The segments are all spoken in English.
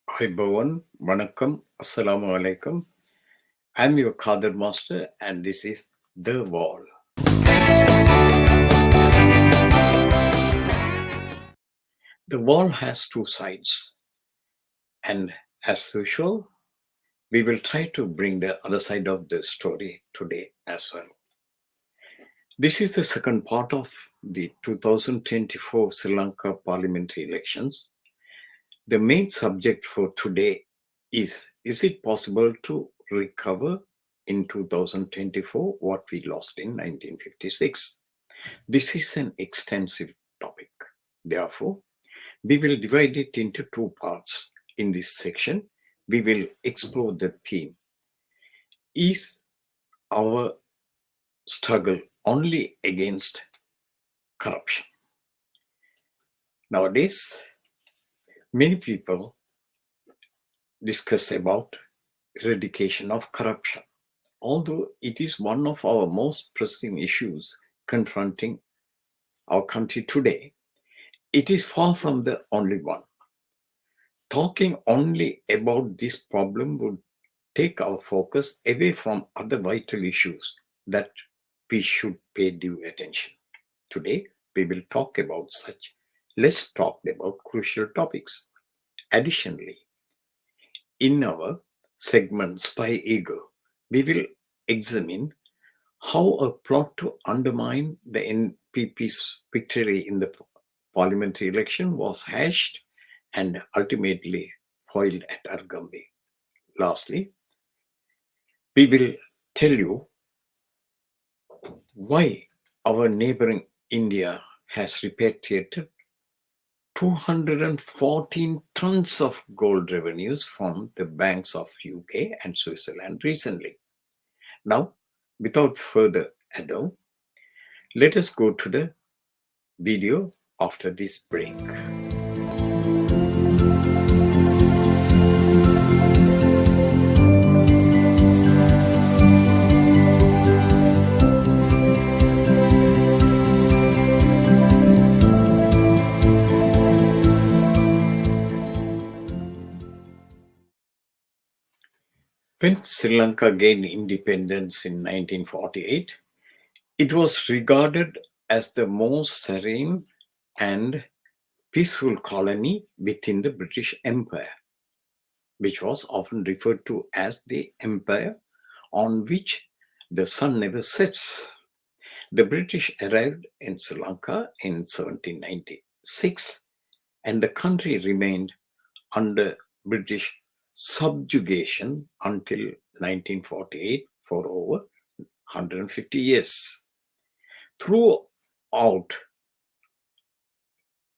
Hi Bhavan, Vanakkam, Assalamu alaikum. I'm your Kader Master and this is The Wall. The wall has two sides, and as usual, we will try to bring the other side of the story today as well. This is the second part of the 2024 Sri Lanka parliamentary elections. The main subject for today is it possible to recover in 2024 what we lost in 1956? This is an extensive topic. Therefore, we will divide it into two parts. In this section, we will explore the theme. Is our struggle only against corruption? Nowadays, many people discuss about eradication of corruption. Although it is one of our most pressing issues confronting our country today, it is far from the only one. Talking only about this problem would take our focus away from other vital issues that we should pay due attention. Today, we will talk about such less talked about crucial topics. Additionally, in our segment Spy Ego, we will examine how a plot to undermine the NPP's victory in the parliamentary election was hatched and ultimately foiled at Arugambay. Lastly, we will tell you why our neighboring India has repatriated 214 tons of gold revenues from the banks of UK and Switzerland recently. Now, without further ado, let us go to the video after this break. When Sri Lanka gained independence in 1948, it was regarded as the most serene and peaceful colony within the British Empire, which was often referred to as the empire on which the sun never sets. The British arrived in Sri Lanka in 1796 and the country remained under British subjugation until 1948 for over 150 years. Throughout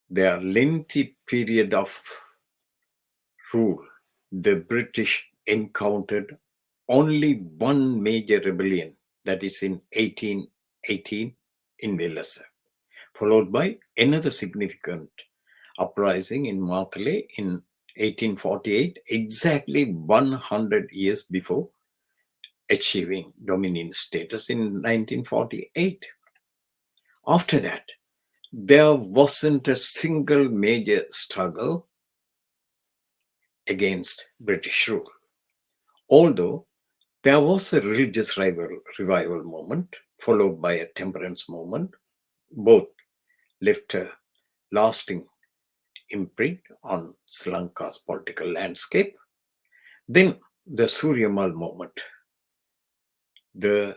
their lengthy period of rule, the British encountered only one major rebellion, that is in 1818 in Velasquez, followed by another significant uprising in Martale in 1848, exactly 100 years before achieving dominion status in 1948. After that, there wasn't a single major struggle against British rule. Although there was a religious revival movement followed by a temperance movement, both left a lasting imprint on Sri Lanka's political landscape. Then the Suryamal movement, the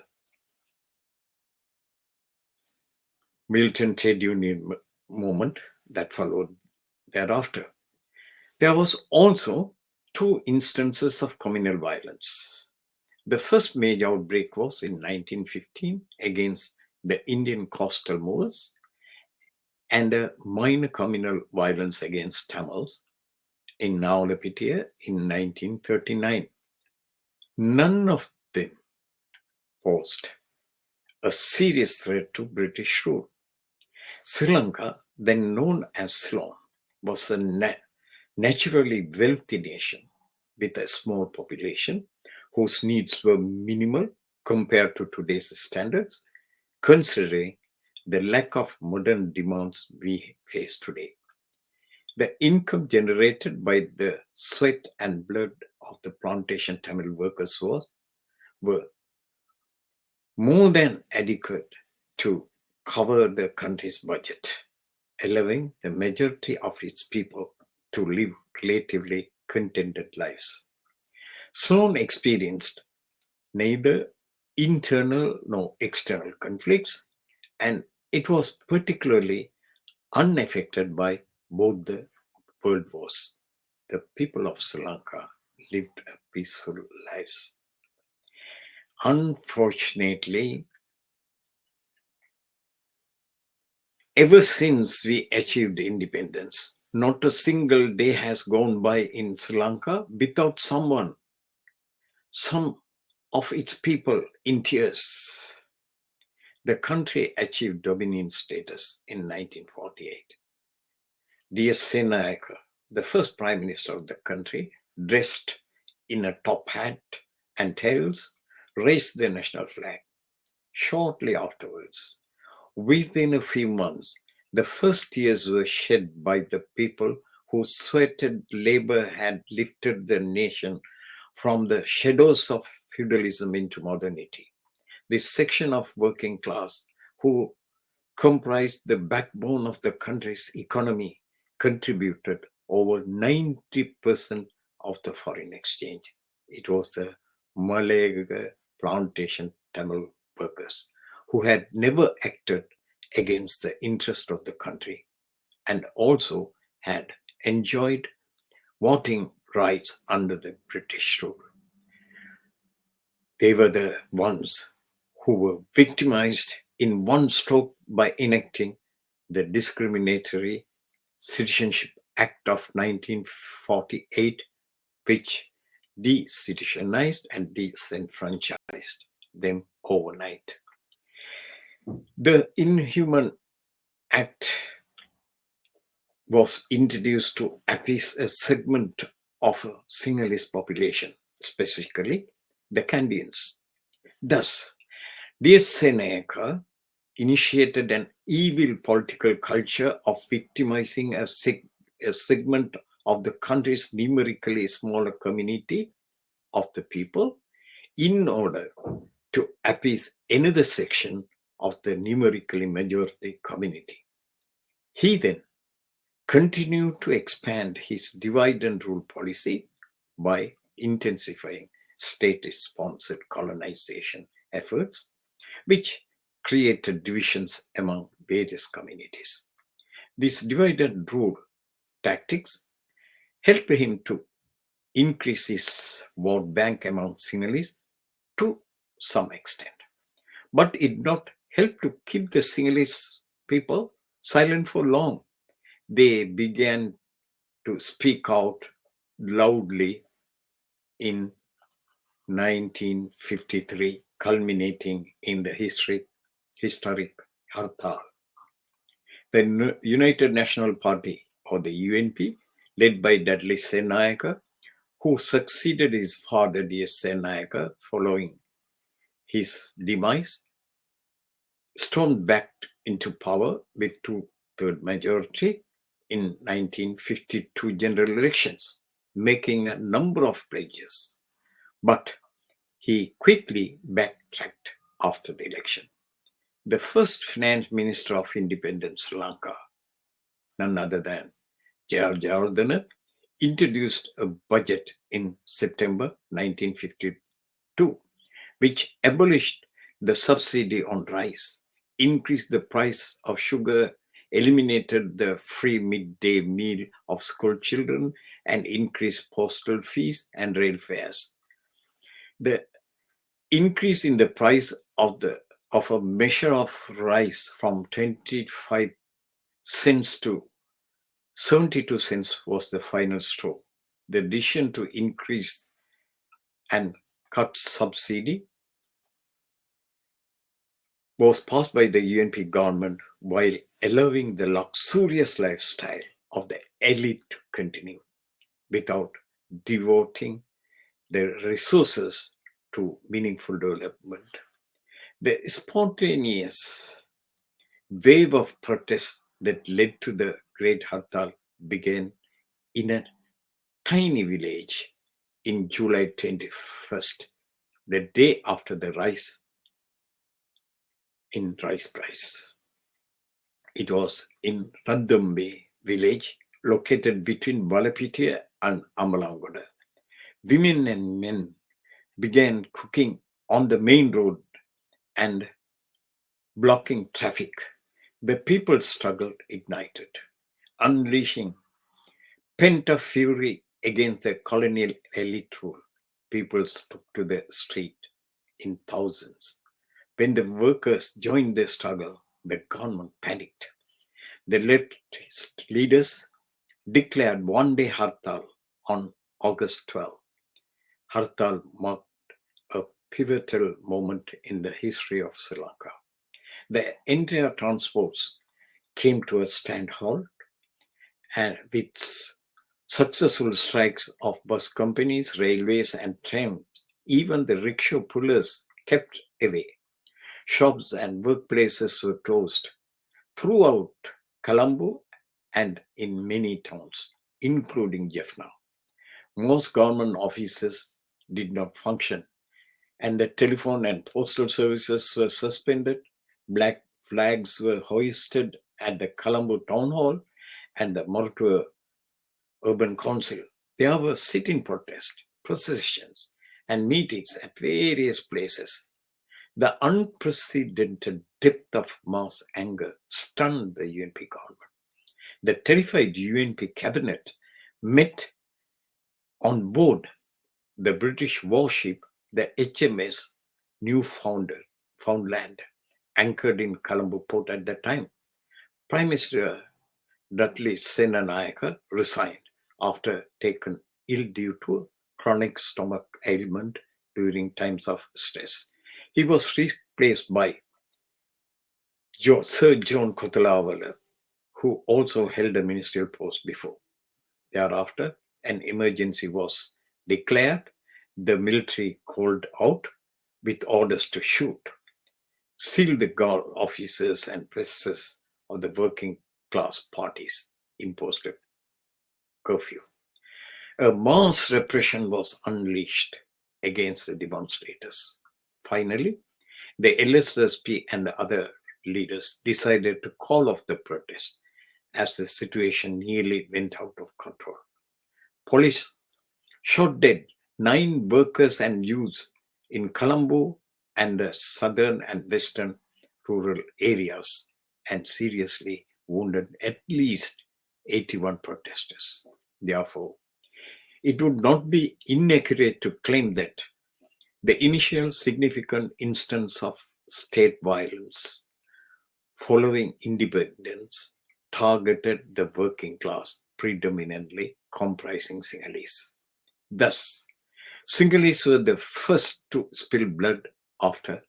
militant trade union movement that followed thereafter. There was also two instances of communal violence. The first major outbreak was in 1915 against the Indian coastal movers and a minor communal violence against Tamils in Navalapitiya in 1939. None of them posed a serious threat to British rule. Sri Lanka, then known as Ceylon, was a naturally wealthy nation with a small population whose needs were minimal compared to today's standards, considering the lack of modern demands we face today. The income generated by the sweat and blood of the plantation Tamil workers were more than adequate to cover the country's budget, allowing the majority of its people to live relatively contented lives. Sloan experienced neither internal nor external conflicts, and it was particularly unaffected by both the world wars. The people of Sri Lanka lived a peaceful lives. Unfortunately, ever since we achieved independence, not a single day has gone by in Sri Lanka without some of its people in tears. The country achieved dominion status in 1948. D.S. Senayaka, the first prime minister of the country, dressed in a top hat and tails, raised the national flag. Shortly afterwards, within a few months, the first tears were shed by the people whose sweated labor had lifted the nation from the shadows of feudalism into modernity. This section of working class, who comprised the backbone of the country's economy, contributed over 90% of the foreign exchange. It was the Malay plantation Tamil workers who had never acted against the interest of the country and also had enjoyed voting rights under the British rule. They were the ones who were victimized in one stroke by enacting the Discriminatory Citizenship Act of 1948, which de-citizenized and disenfranchised them overnight. The Inhuman Act was introduced to appease a segment of a Sinhalese population, specifically the Kandians. Thus, D.S. Seneka initiated an evil political culture of victimizing a segment of the country's numerically smaller community of the people in order to appease another section of the numerically majority community. He then continued to expand his divide and rule policy by intensifying state-sponsored colonization efforts, which created divisions among various communities. These divide and rule tactics helped him to increase his vote bank among Sinhalese to some extent, but it did not help to keep the Sinhalese people silent for long. They began to speak out loudly in 1953, culminating in the historic Hartal. The United National Party, or the UNP, led by Dudley Senayaka, who succeeded his father D.S. Senayaka following his demise, stormed back into power with two-thirds majority in 1952 general elections, making a number of pledges. But he quickly backtracked after the election. The first finance minister of independent Sri Lanka, none other than J.R. Jayawardena, introduced a budget in September 1952, which abolished the subsidy on rice, increased the price of sugar, eliminated the free midday meal of school children, and increased postal fees and rail fares. The increase in the price of a measure of rice from 25 cents to 72 cents was the final straw. The decision to increase and cut subsidy was passed by the UNP government while allowing the luxurious lifestyle of the elite to continue without devoting their resources to meaningful development. The spontaneous wave of protest that led to the Great Hartal began in a tiny village in July 21st, the day after the rise in rice price. It was in Arugambay village located between Valapitiya and Amalangoda. Women and men began cooking on the main road and blocking traffic. The people's struggle ignited, unleashing pent-up fury against the colonial elite rule. People took to the street in thousands. When the workers joined the struggle, the government panicked. The leftist leaders declared one-day hartal on August 12. Hartal marked a pivotal moment in the history of Sri Lanka. The entire transport came to a standstill, and with successful strikes of bus companies, railways, and trams, even the rickshaw pullers kept away. Shops and workplaces were closed throughout Colombo and in many towns, including Jaffna. Most government offices did not function, and the telephone and postal services were suspended. Black flags were hoisted at the Colombo Town Hall and the Mortua Urban Council. There were sitting protests, processions, and meetings at various places. The unprecedented depth of mass anger stunned the UNP government. The terrified UNP cabinet met on board the British warship, the HMS Newfoundland, anchored in Colombo port at that time. Prime Minister Dudley Senanayake resigned after taken ill due to chronic stomach ailment during times of stress. He was replaced by Sir John Kotalawala, who also held a ministerial post before. Thereafter, an emergency was declared. The military called out with orders to shoot, seal the guard officers and presses of the working class parties, imposed a curfew. A mass repression was unleashed against the demonstrators. Finally, the LSSP and the other leaders decided to call off the protest as the situation nearly went out of control. Police shot dead 9 workers and youths in Colombo and the southern and western rural areas and seriously wounded at least 81 protesters. Therefore, it would not be inaccurate to claim that the initial significant instance of state violence following independence targeted the working class, predominantly comprising Sinhalese. Thus, Sinhalese were the first to spill blood after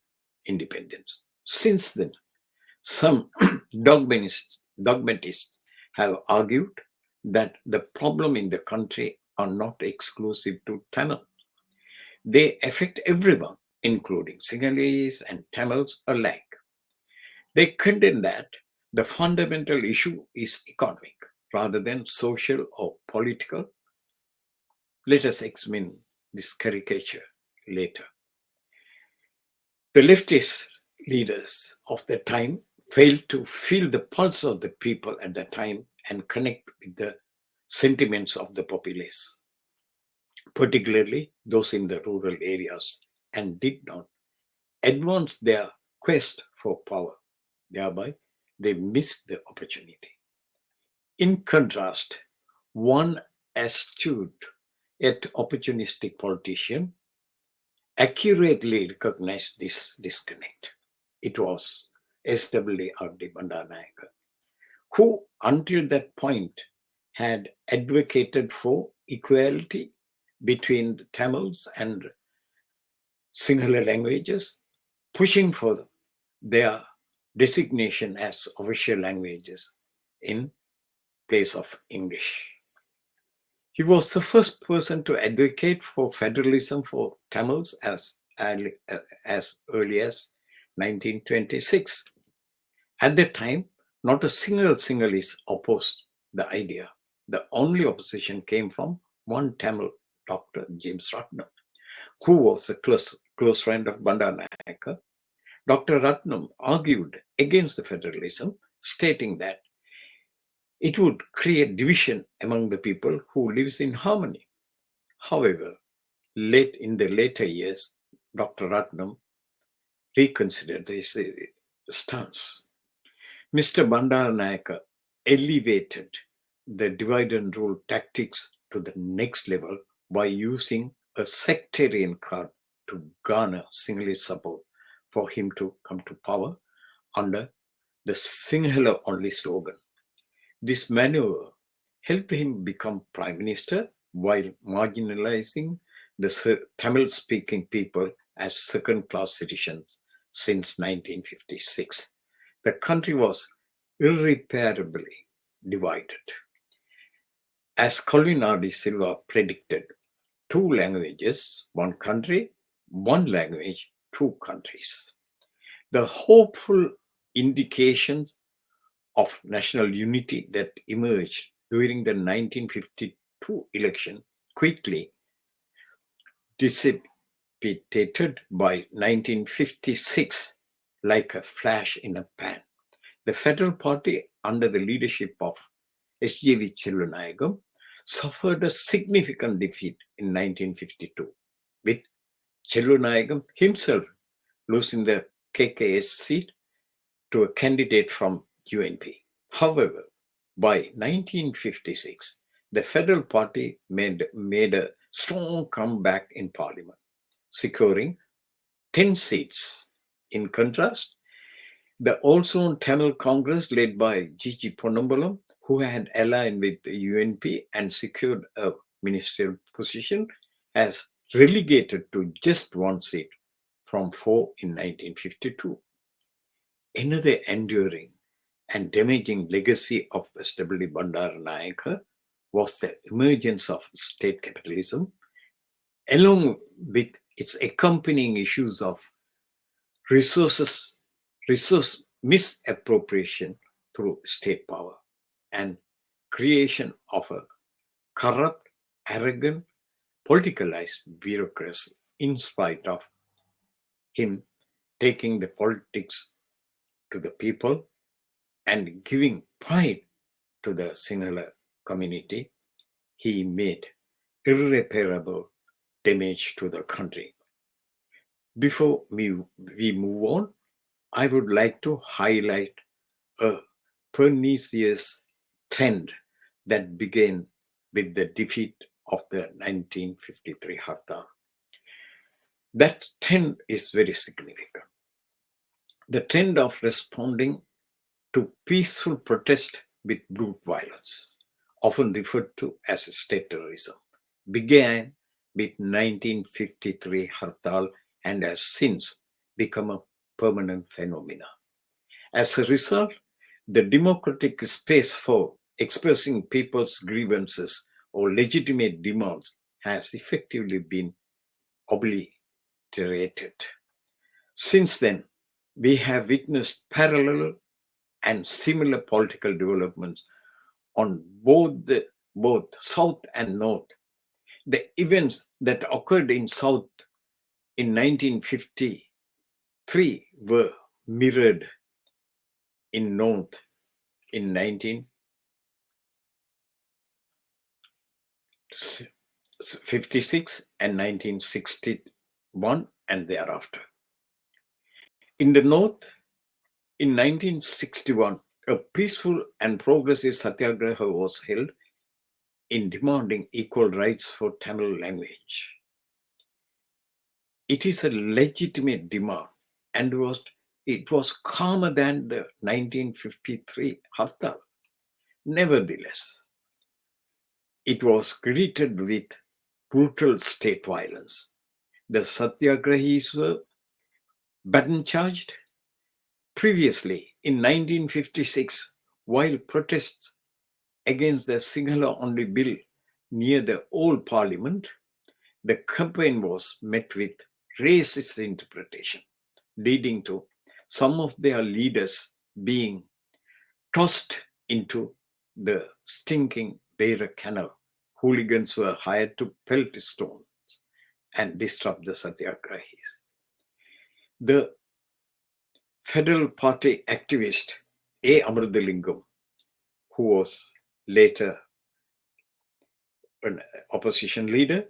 independence. Since then, some dogmatists have argued that the problem in the country are not exclusive to Tamil. They affect everyone, including Sinhalese and Tamils alike. They contend that the fundamental issue is economic rather than social or political. Let us examine this caricature later. The leftist leaders of the time failed to feel the pulse of the people at the time and connect with the sentiments of the populace, particularly those in the rural areas, and did not advance their quest for power. Thereby, they missed the opportunity. In contrast, one astute yet opportunistic politician accurately recognized this disconnect. It was S.W.R.D. Bandaranaike, who until that point had advocated for equality between the Tamils and Sinhala languages, pushing for their designation as official languages in place of English. He was the first person to advocate for federalism for Tamils as early as 1926. At that time, not a single Sinhalese opposed the idea. The only opposition came from one Tamil doctor, James Ratnam, who was a close friend of Bandaranaike. Dr. Ratnam argued against the federalism, stating that it would create division among the people who lives in harmony. However, late in the later years, Dr. Ratnam reconsidered his stance. Mr. Bandaranaike elevated the divide and rule tactics to the next level by using a sectarian card to garner Sinhalese support for him to come to power under the Sinhala only slogan. This maneuver helped him become prime minister while marginalizing the Tamil speaking people as second class citizens since 1956. The country was irreparably divided. As Colin de Silva predicted, two languages, one country, one language, two countries. The hopeful indications of national unity that emerged during the 1952 election quickly dissipated by 1956 like a flash in a pan. The Federal Party, under the leadership of S.J.V. Chellanayagam, suffered a significant defeat in 1952, with Chellanayagam himself losing the KKS seat to a candidate from UNP. However, by 1956, the Federal Party made a strong comeback in Parliament, securing 10 seats. In contrast, the also Tamil Congress, led by G.G. Ponnambalam, who had aligned with the UNP and secured a ministerial position, has relegated to just one seat from 4 in 1952. Another enduring and damaging legacy of W. Bandaranaike was the emergence of state capitalism, along with its accompanying issues of resource misappropriation through state power and creation of a corrupt, arrogant, politicalized bureaucracy, in spite of him taking the politics to the people and giving pride to the Sinhala community. He made irreparable damage to the country. Before we move on, I would like to highlight a pernicious trend that began with the defeat of the 1953 Hartal. That trend is very significant. The trend of responding to peaceful protest with brute violence, often referred to as state terrorism, began with 1953 Hartal and has since become a permanent phenomenon. As a result, the democratic space for expressing people's grievances or legitimate demands has effectively been obliterated. Since then, we have witnessed parallel and similar political developments on both South and North. The events that occurred in South in 1953 were mirrored in North in 1956 and 1961 and thereafter. In the North, in 1961, a peaceful and progressive satyagraha was held in demanding equal rights for Tamil language. It is a legitimate demand and it was calmer than the 1953 Hartal. Nevertheless, it was greeted with brutal state violence. The satyagrahis were baton charged. Previously, in 1956, while protests against the Sinhala only bill near the old parliament, the campaign was met with racist interpretation, leading to some of their leaders being tossed into the stinking Beira Canal, hooligans were hired to pelt stones and disrupt the satyagrahis. The Federal Party activist A. Amruthalingam, who was later an opposition leader,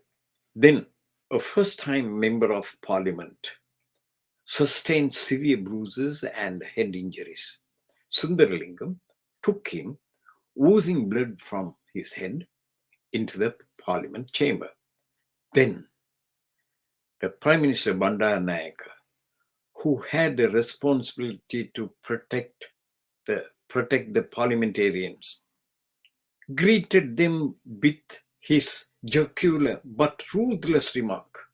then a first-time member of parliament, sustained severe bruises and head injuries. Sundaralingam took him, oozing blood from his head, into the parliament chamber. Then the Prime Minister Bandaranaike, who had the responsibility to protect the parliamentarians, greeted them with his jocular but ruthless remark,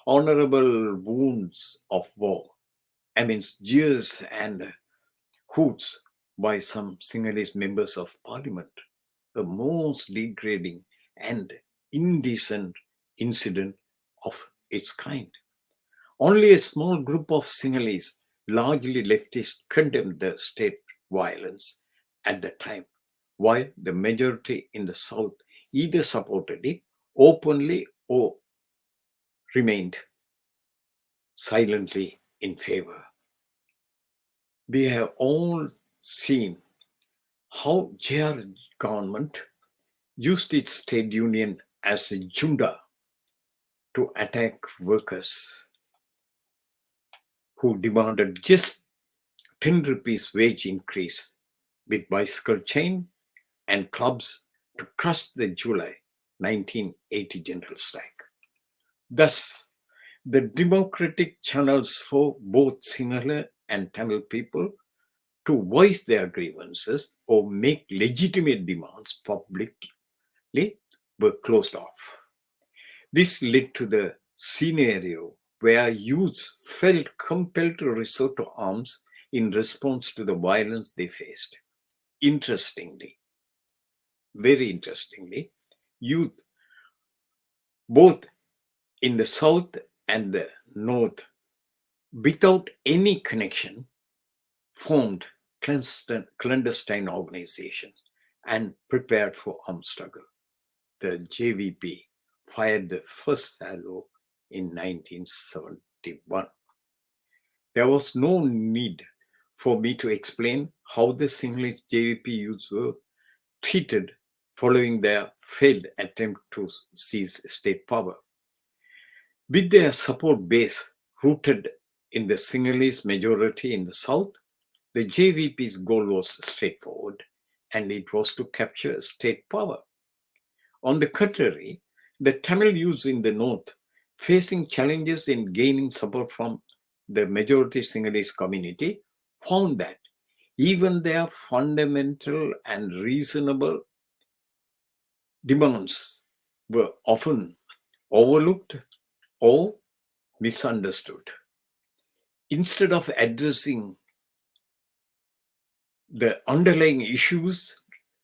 "Honorable wounds of war," amidst jeers and hoots by some Sinhalese members of parliament, a most degrading and indecent incident of its kind. Only a small group of Sinhalese, largely leftists, condemned the state violence at the time, while the majority in the south either supported it openly or remained silently in favor. We have all seen how JR government used its state union as a junta to attack workers who demanded just 10 rupees wage increase with bicycle chain and clubs to crush the July 1980 general strike. Thus, the democratic channels for both Sinhala and Tamil people to voice their grievances or make legitimate demands publicly were closed off. This led to the scenario where youths felt compelled to resort to arms in response to the violence they faced. Interestingly, very interestingly, youth, both in the south and the north, without any connection, formed clandestine organizations and prepared for armed struggle. The JVP fired the first salvo in 1971. There was no need for me to explain how the Sinhalese JVP youths were treated following their failed attempt to seize state power. With their support base rooted in the Sinhalese majority in the south, the JVP's goal was straightforward, and it was to capture state power. On the contrary, the Tamil youths in the north, facing challenges in gaining support from the majority Sinhalese community, found that even their fundamental and reasonable demands were often overlooked or misunderstood. Instead of addressing the underlying issues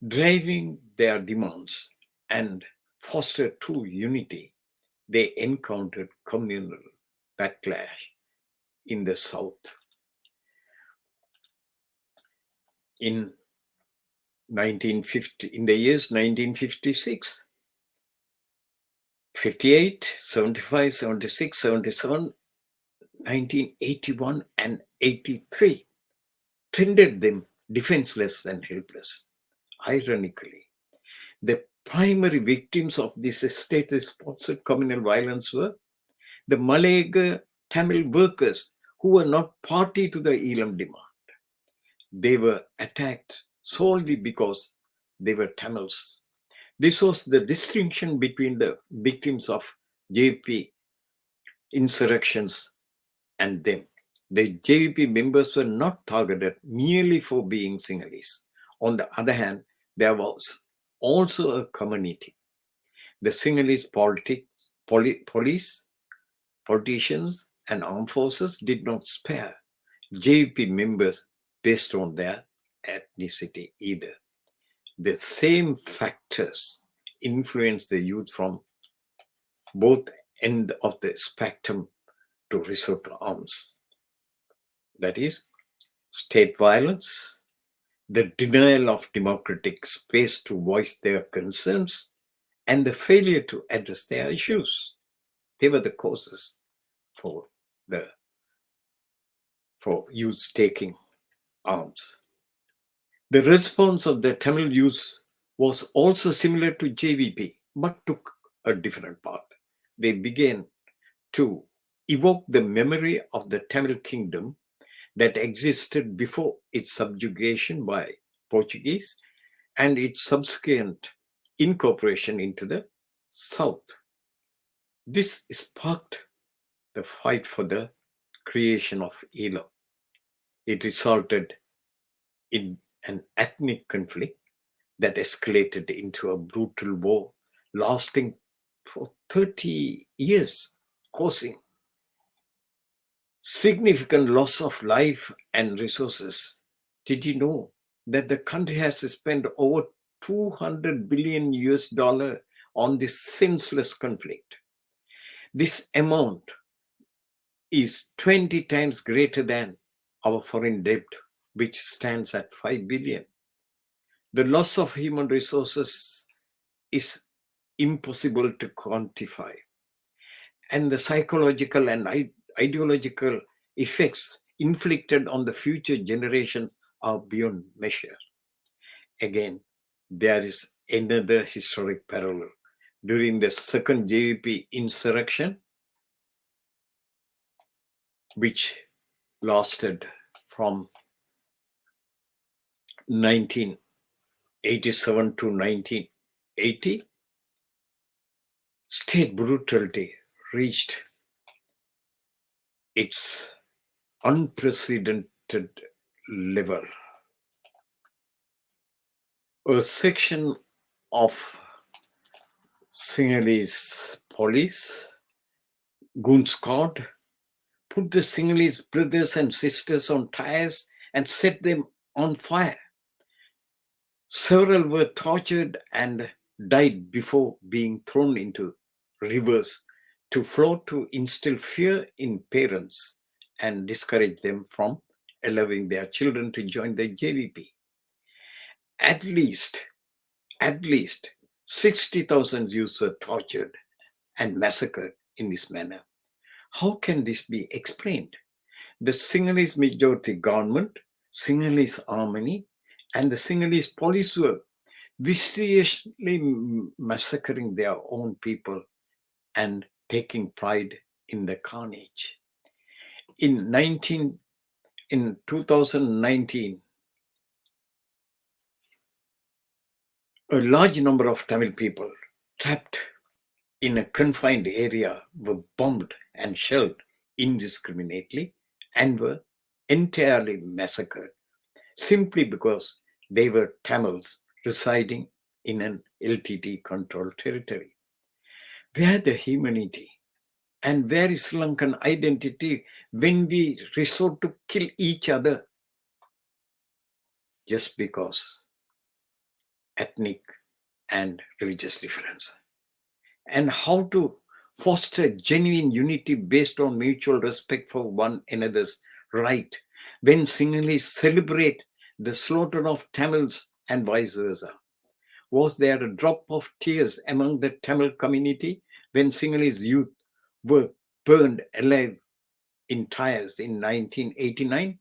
driving their demands and foster true unity, they encountered communal backlash in the south. In the years 1956, 58, 75, 76, 77, 1981, and 83 rendered them defenseless and helpless. Ironically, the primary victims of this state-sponsored communal violence were the Malayaga Tamil workers who were not party to the Elam demand. They were attacked solely because they were Tamils. This was the distinction between the victims of JVP insurrections and them. The JVP members were not targeted merely for being Sinhalese. On the other hand, there was also a community. The Sinhalese police, politicians, and armed forces did not spare JVP members based on their ethnicity either. The same factors influenced the youth from both ends of the spectrum to resort to arms. That is, state violence, the denial of democratic space to voice their concerns, and the failure to address their issues. They were the causes for the for youth taking arms. The response of the Tamil youth was also similar to JVP, but took a different path. They began to evoke the memory of the Tamil kingdom that existed before its subjugation by Portuguese and its subsequent incorporation into the South. This sparked the fight for the creation of Elam. It resulted in an ethnic conflict that escalated into a brutal war lasting for 30 years, causing significant loss of life and resources. Did you know that the country has spent over 200 billion US dollar on this senseless conflict? This amount is 20 times greater than our foreign debt, which stands at 5 billion. The loss of human resources is impossible to quantify, and the psychological and ideological effects inflicted on the future generations are beyond measure. Again, there is another historic parallel. During the second JVP insurrection, which lasted from 1987 to 1980, state brutality reached its unprecedented level. A section of Sinhalese police, goon squad, put the Sinhalese brothers and sisters on tires and set them on fire. Several were tortured and died before being thrown into rivers to float to instill fear in parents and discourage them from allowing their children to join the JVP. At least 60,000 youths were tortured and massacred in this manner. How can this be explained? The Sinhalese majority government, Sinhalese army, and the Sinhalese police were viciously massacring their own people and taking pride in the carnage. In 2019, a large number of Tamil people trapped in a confined area were bombed and shelled indiscriminately and were entirely massacred simply because they were Tamils residing in an LTT controlled territory. Where the humanity and where is Sri Lankan identity when we resort to kill each other just because ethnic and religious difference? And how to foster genuine unity based on mutual respect for one another's right when Sinhalese celebrate the slaughter of Tamils and vice versa? Was there a drop of tears among the Tamil community when Sinhalese youth were burned alive in tires in 1989?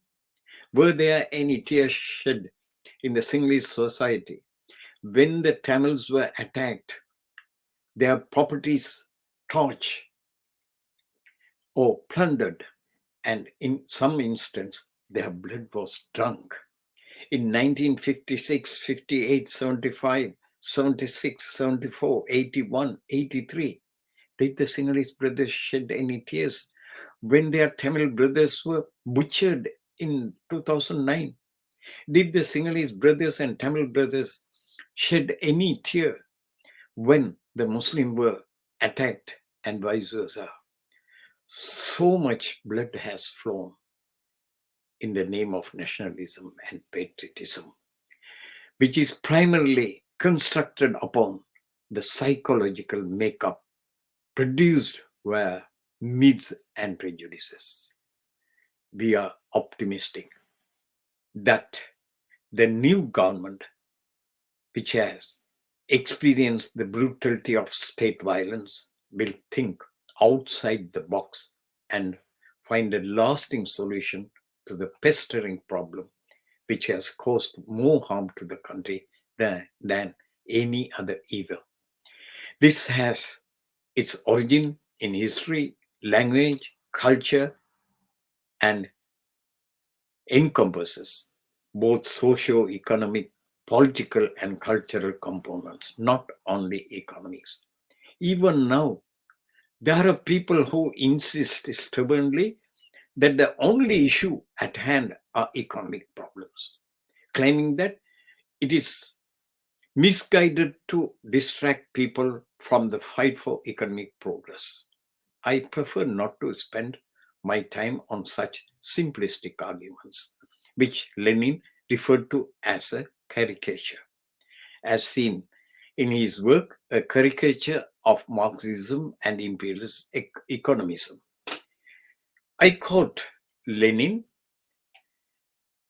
Were there any tears shed in the Sinhalese society when the Tamils were attacked, their properties torched or plundered, and in some instances, their blood was drunk? In 1956, 58, 75, 76, 74, 81, 83, did the Sinhalese brothers shed any tears when their Tamil brothers were butchered in 2009? Did the Sinhalese brothers and Tamil brothers shed any tear when the Muslims were attacked and vice versa? So much blood has flown in the name of nationalism and patriotism, which is primarily constructed upon the psychological makeup produced via myths and prejudices. We are optimistic that The new government, which has experienced the brutality of state violence, will think outside the box and find a lasting solution to the pestering problem which has caused more harm to the country than any other evil. This has its origin in history, language, culture, and encompasses both socio-economic, political, and cultural components, not only economics. Even now, there are people who insist stubbornly that the only issue at hand are economic problems, claiming that it is misguided to distract people from the fight for economic progress. I prefer not to spend my time on such simplistic arguments, which Lenin referred to as a caricature, as seen in his work, A Caricature of Marxism and Imperialist Economism. I quote Lenin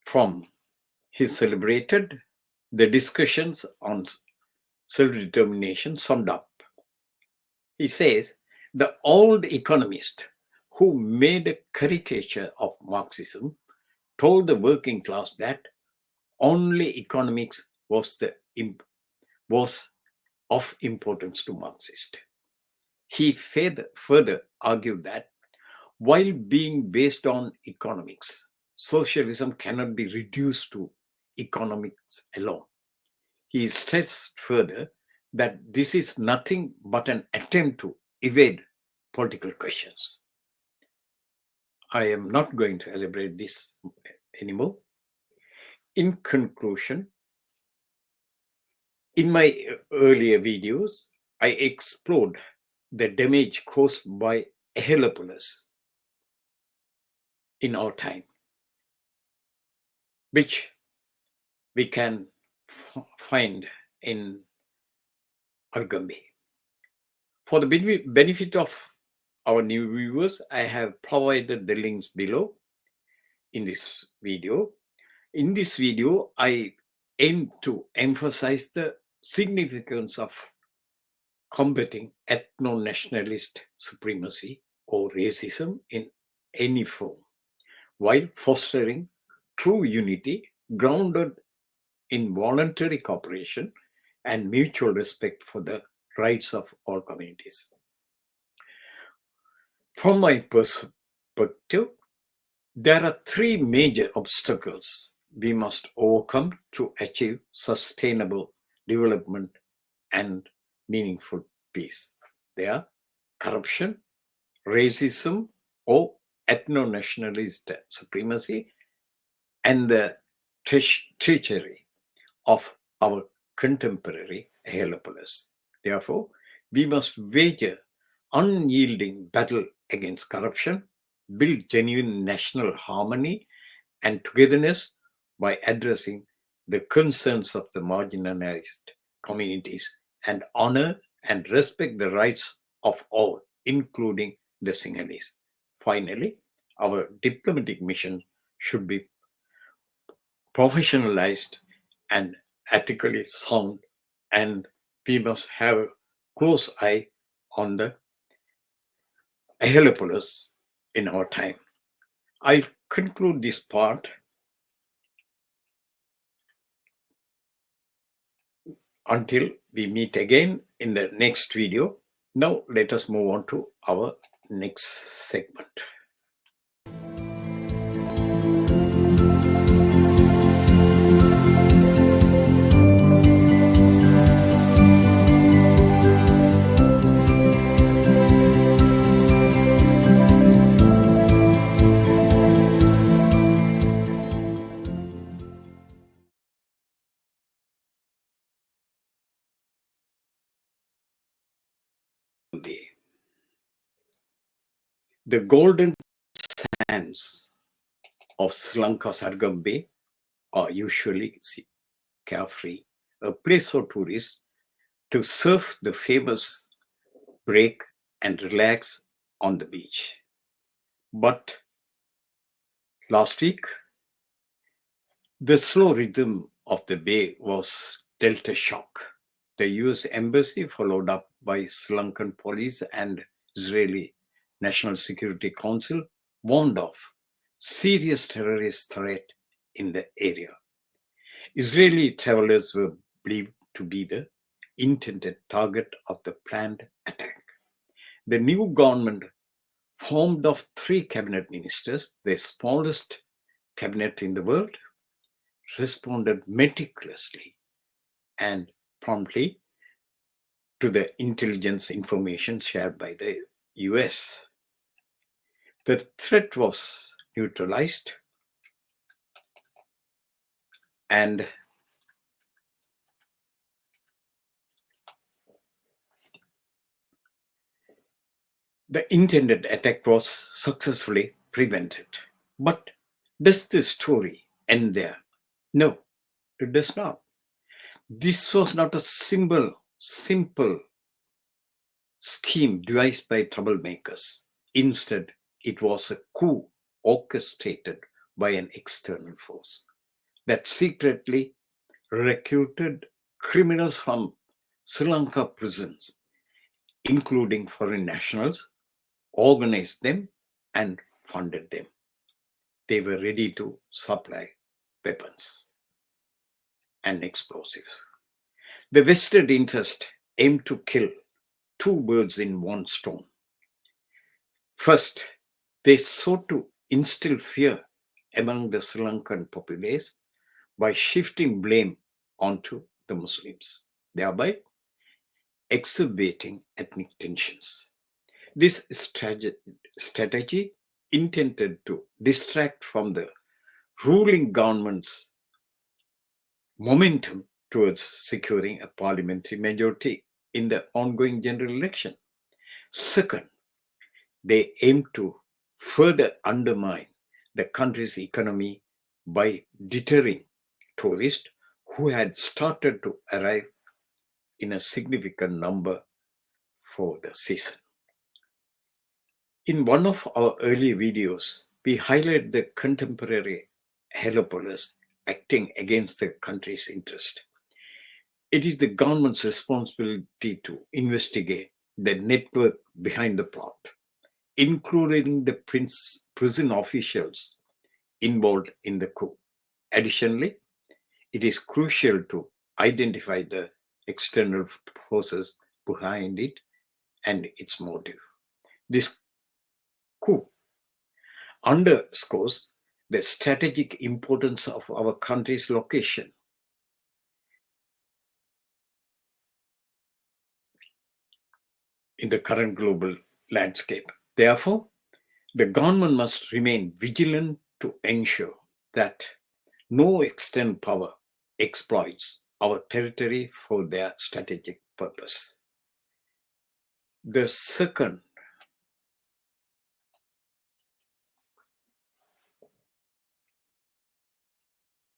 from his celebrated The Discussions on Self-Determination summed up. He says, the old economist who made a caricature of Marxism told the working class that only economics was of importance to Marxists. He further argued that while being based on economics, socialism cannot be reduced to economics alone. He stressed further that this is nothing but an attempt to evade political questions. I am not going to elaborate this anymore. In conclusion, in my earlier videos, I explored the damage caused by Heliopolis in our time, which we can find in Arugambay. For the benefit of our new viewers, I have provided the links below in this video. In this video, I aim to emphasize the significance of combating ethno-nationalist supremacy or racism in any form, while fostering true unity grounded in voluntary cooperation and mutual respect for the rights of all communities. From my perspective, there are three major obstacles we must overcome to achieve sustainable development and meaningful peace. They are corruption, racism or ethno-nationalist supremacy, and the treachery of our contemporary Heliopolis. Therefore, we must wage an unyielding battle against corruption, build genuine national harmony and togetherness by addressing the concerns of the marginalized communities and honor and respect the rights of all, including the Sinhalese. Finally, our diplomatic mission should be professionalized and ethically sound, and we must have a close eye on the Heliopolis in our time. I conclude this part until we meet again in the next video. Now let us move on to our next segment. The golden sands of Sri Lanka's Arugambay are usually carefree, a place for tourists to surf the famous break and relax on the beach. But last week, the slow rhythm of the bay was dealt a shock. The US Embassy, followed up by Sri Lankan police and Israeli National Security Council, warned of serious terrorist threat in the area. Israeli travelers were believed to be the intended target of the planned attack. The new government, formed of 3 cabinet ministers, the smallest cabinet in the world, responded meticulously and promptly to the intelligence information shared by the US. The threat was neutralized and the intended attack was successfully prevented. But does the story end there? No, it does not. This was not a simple scheme devised by troublemakers. Instead, it was a coup orchestrated by an external force that secretly recruited criminals from Sri Lanka prisons, including foreign nationals, organized them, and funded them. They were ready to supply weapons and explosives. The vested interest aimed to kill 2 birds in one stone. First, they sought to instill fear among the Sri Lankan populace by shifting blame onto the Muslims, thereby exacerbating ethnic tensions. This strategy intended to distract from the ruling government's momentum towards securing a parliamentary majority in the ongoing general election. Second, they aimed to further undermine the country's economy by deterring tourists who had started to arrive in a significant number for the season. In one of our early videos, we highlight the contemporary helipolis acting against the country's interest. It is the government's responsibility to investigate the network behind the plot, including the prison officials involved in the coup. Additionally, it is crucial to identify the external forces behind it and its motive. This coup underscores the strategic importance of our country's location in the current global landscape. Therefore, the government must remain vigilant to ensure that no external power exploits our territory for their strategic purpose. The second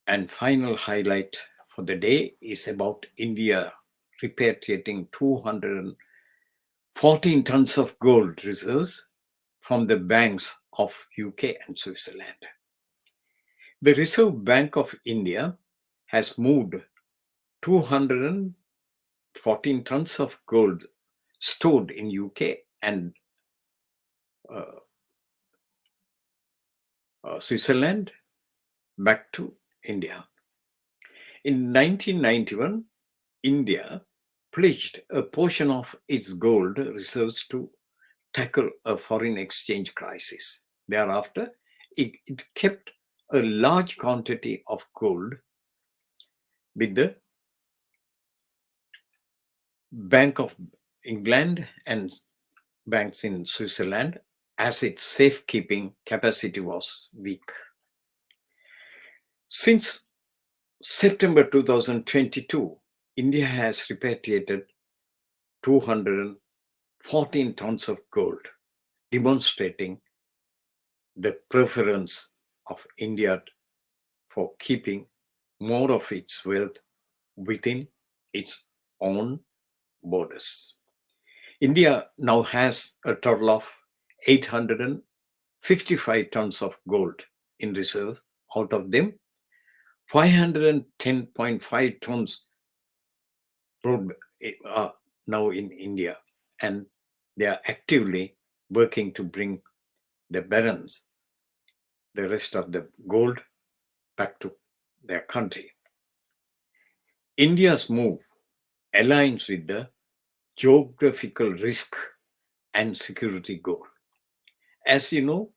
and final highlight for the day is about India repatriating 214 tons of gold reserves from the banks of UK and Switzerland. The Reserve Bank of India has moved 214 tons of gold stored in UK and Switzerland back to India. In 1991, India pledged a portion of its gold reserves to tackle a foreign exchange crisis. Thereafter, it kept a large quantity of gold with the Bank of England and banks in Switzerland, as its safekeeping capacity was weak. Since September 2022, India has repatriated 214 tons of gold, demonstrating the preference of India for keeping more of its wealth within its own borders. India now has a total of 855 tons of gold in reserve. Out of them, 510.5 tons are now in India, and they are actively working to bring the barons, the rest of the gold, back to their country. India's move aligns with the geographical risk and security goal. As you know,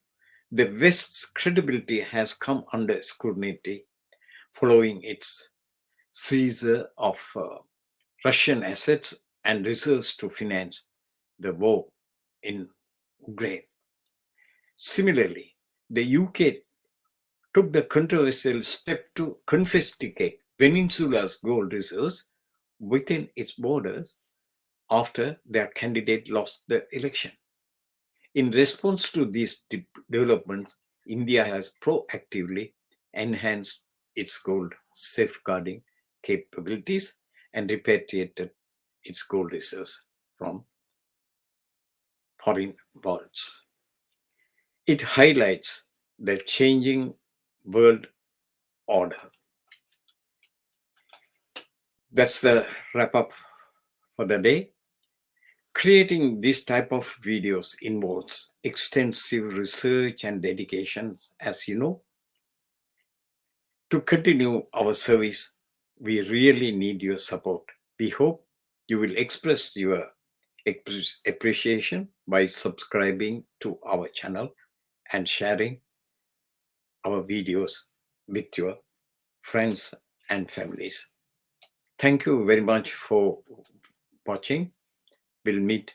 the West's credibility has come under scrutiny following its seizure of Russian assets and reserves to finance the war in Ukraine. Similarly, the UK took the controversial step to confiscate Peninsula's gold reserves within its borders after their candidate lost the election. In response to these developments, India has proactively enhanced its gold safeguarding capabilities and repatriated its gold reserves from foreign vaults. It highlights the changing world order. That's the wrap up for the day. Creating this type of videos involves extensive research and dedications, as you know. To continue our service, we really need your support. We hope you will express your appreciation by subscribing to our channel and sharing our videos with your friends and families. Thank you very much for watching. We'll meet